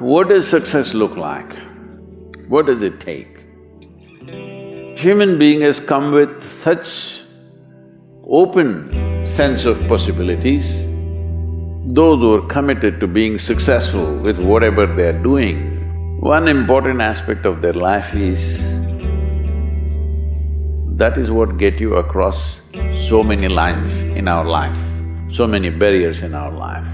What does success look like? What does it take? Human being has come with such open sense of possibilities. Those who are committed to being successful with whatever they are doing, one important aspect of their life is that is what get you across so many lines in our life, so many barriers in our life.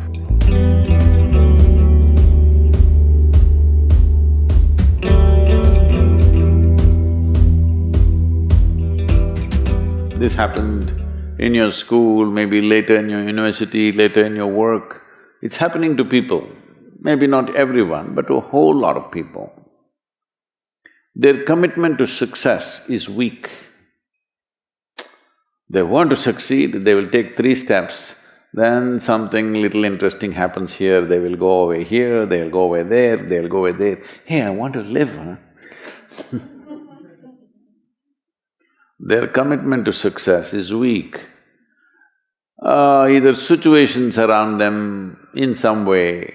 This happened in your school, maybe later in your university, later in your work. It's happening to people, maybe not everyone, but to a whole lot of people. Their commitment to success is weak. They want to succeed, they will take 3 steps, then something little interesting happens here, they will go over here, they'll go over there, they'll go over there. Hey, I want to live, huh? Their commitment to success is weak. Either situations around them in some way,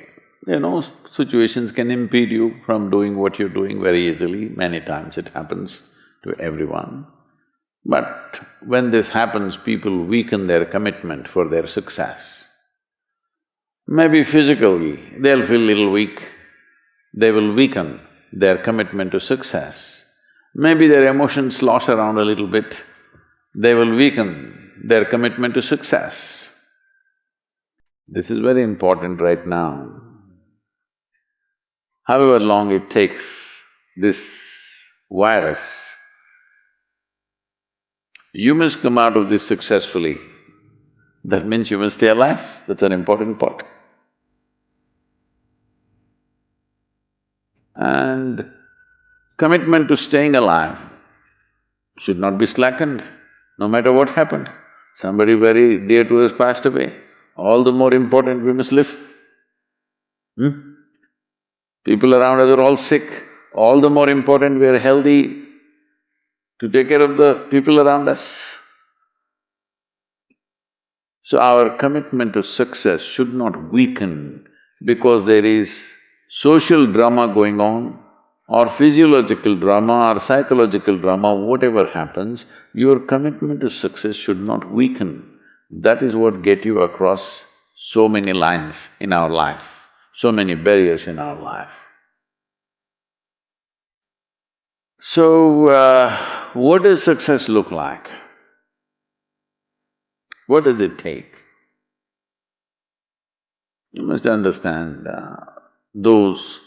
situations can impede you from doing what you're doing very easily. Many times it happens to everyone. But when this happens, people weaken their commitment for their success. Maybe physically, they'll feel little weak, they will weaken their commitment to success. Maybe their emotions slosh around a little bit, they will weaken their commitment to success. This is very important right now. However long it takes, this virus, you must come out of this successfully. That means you must stay alive, that's an important part. And commitment to staying alive should not be slackened, no matter what happened. Somebody very dear to us passed away, all the more important we must live. People around us are all sick, all the more important we are healthy to take care of the people around us. So our commitment to success should not weaken because there is social drama going on, or physiological drama or psychological drama, whatever happens, your commitment to success should not weaken. That is what get you across so many lines in our life, so many barriers in our life. So, what does success look like? What does it take? You must understand, those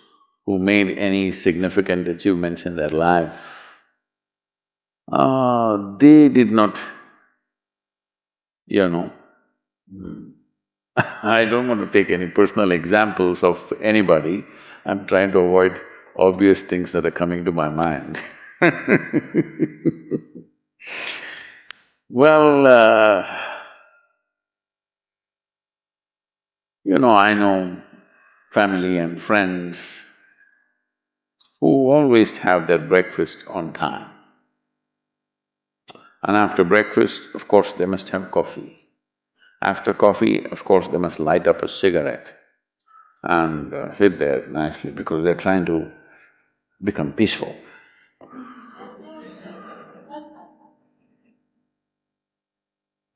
who made any significant achievements in their life, they did not, I don't want to take any personal examples of anybody, I'm trying to avoid obvious things that are coming to my mind. Well, I know family and friends who always have their breakfast on time. And after breakfast, of course, they must have coffee. After coffee, of course, they must light up a cigarette and sit there nicely because they're trying to become peaceful.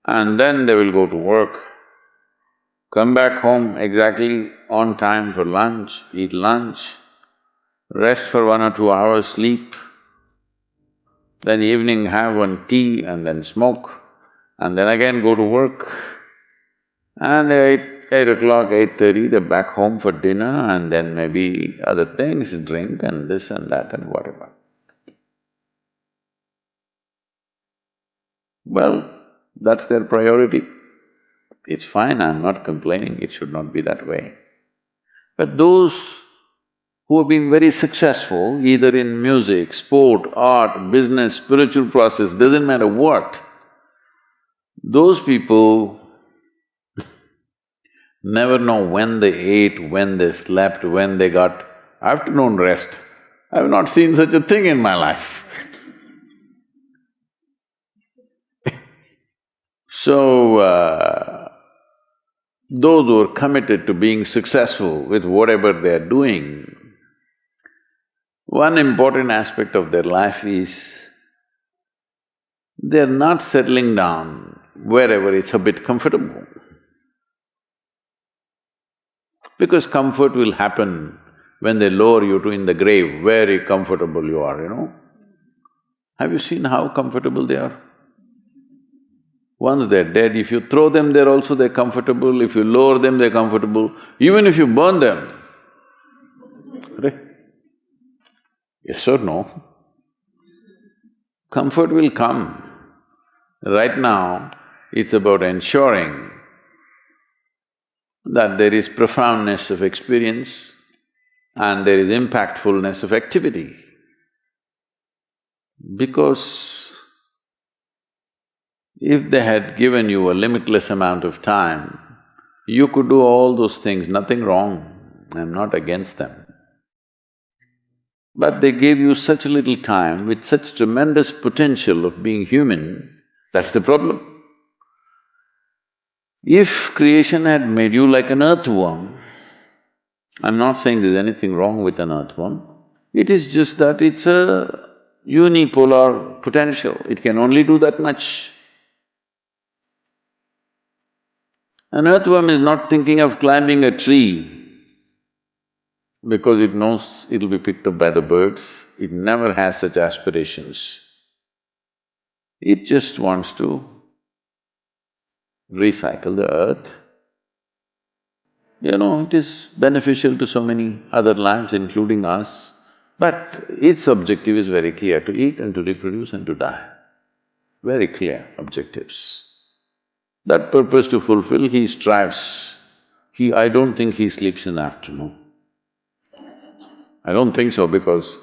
And then they will go to work, come back home exactly on time for lunch, eat lunch, rest for 1 or 2 hours, sleep, then evening have one tea and then smoke, and then again go to work. And eight o'clock, 8:30, they're back home for dinner and then maybe other things, drink and this and that and whatever. Well, that's their priority. It's fine, I'm not complaining, it should not be that way. But those who have been very successful, either in music, sport, art, business, spiritual process, doesn't matter what, those people never know when they ate, when they slept, when they got afternoon rest. I've not seen such a thing in my life. So, those who are committed to being successful with whatever they are doing, One important aspect of their life is they're not settling down wherever it's a bit comfortable. Because comfort will happen when they lower you to in the grave, very comfortable you are, you know. Have you seen how comfortable they are? Once they're dead, if you throw them there also they're comfortable, if you lower them they're comfortable, even if you burn them. Right? Yes or no? Comfort will come. Right now, it's about ensuring that there is profoundness of experience and there is impactfulness of activity. Because if they had given you a limitless amount of time, you could do all those things, nothing wrong, I'm not against them. But they gave you such little time with such tremendous potential of being human, that's the problem. If creation had made you like an earthworm, I'm not saying there's anything wrong with an earthworm, it is just that it's a unipolar potential, it can only do that much. An earthworm is not thinking of climbing a tree because it knows it'll be picked up by the birds, it never has such aspirations. It just wants to recycle the earth. You know, it is beneficial to so many other lives, including us, but its objective is very clear, to eat and to reproduce and to die. Very clear objectives. That purpose to fulfill, he strives. I don't think he sleeps in the afternoon. I don't think so because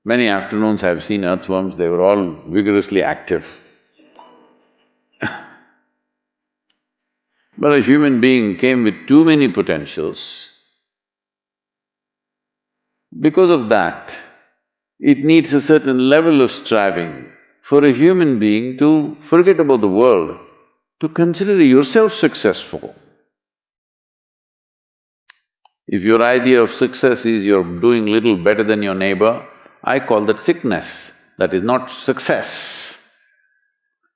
many afternoons I've seen earthworms, they were all vigorously active. But a human being came with too many potentials. Because of that, it needs a certain level of striving for a human being to forget about the world, to consider yourself successful. If your idea of success is you're doing little better than your neighbor, I call that sickness, that is not success.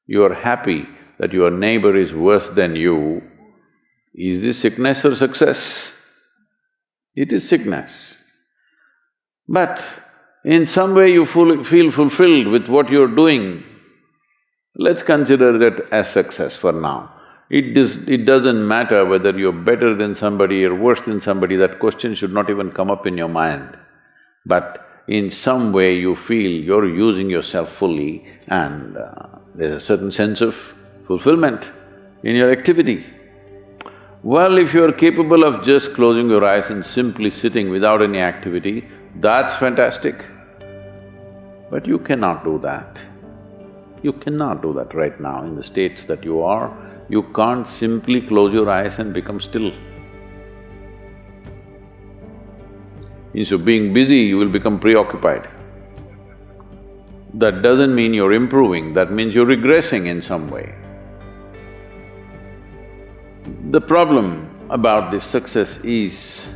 You're happy that your neighbor is worse than you, is this sickness or success? It is sickness. But in some way you feel fulfilled with what you're doing, let's consider that as success for now. It doesn't matter whether you're better than somebody or worse than somebody, that question should not even come up in your mind. But in some way you feel you're using yourself fully and there's a certain sense of fulfillment in your activity. Well, if you're capable of just closing your eyes and simply sitting without any activity, that's fantastic. But you cannot do that. You cannot do that right now in the states that you are. You can't simply close your eyes and become still. Instead of being busy, you will become preoccupied. That doesn't mean you're improving, that means you're regressing in some way. The problem about this success is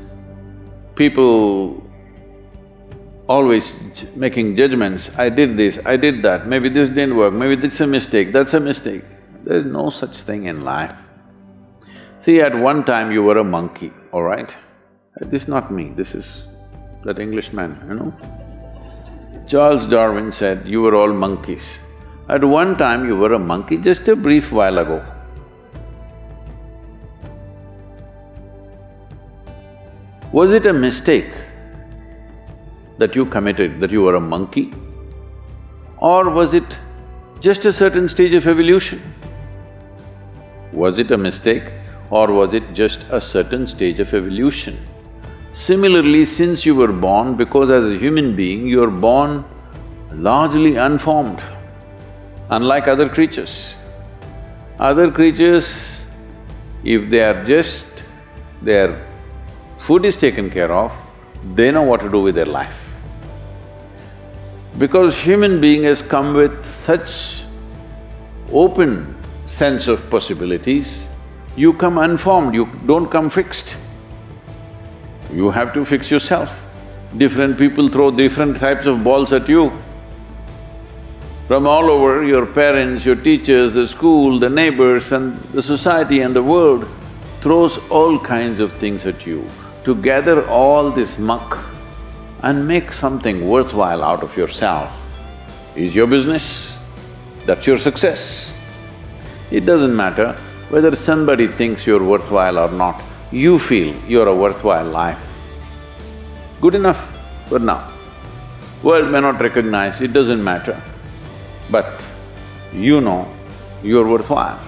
people always making judgments, I did this, I did that, maybe this didn't work, maybe this is a mistake, that's a mistake. There's no such thing in life. See, at one time you were a monkey, all right? This is not me, this is that Englishman, you know? Charles Darwin said, you were all monkeys. At one time you were a monkey, just a brief while ago. Was it a mistake that you committed, that you were a monkey? Or was it just a certain stage of evolution? Was it a mistake or was it just a certain stage of evolution? Similarly, since you were born, because as a human being, you're born largely unformed, unlike other creatures. Other creatures, if they are just… their food is taken care of, they know what to do with their life. Because human being has come with such open sense of possibilities, you come unformed, you don't come fixed. You have to fix yourself. Different people throw different types of balls at you. From all over, your parents, your teachers, the school, the neighbors and the society and the world throws all kinds of things at you. To gather all this muck and make something worthwhile out of yourself is your business. That's your success. It doesn't matter whether somebody thinks you're worthwhile or not, you feel you're a worthwhile life. Good enough for now. World may not recognize, it doesn't matter, but you know you're worthwhile.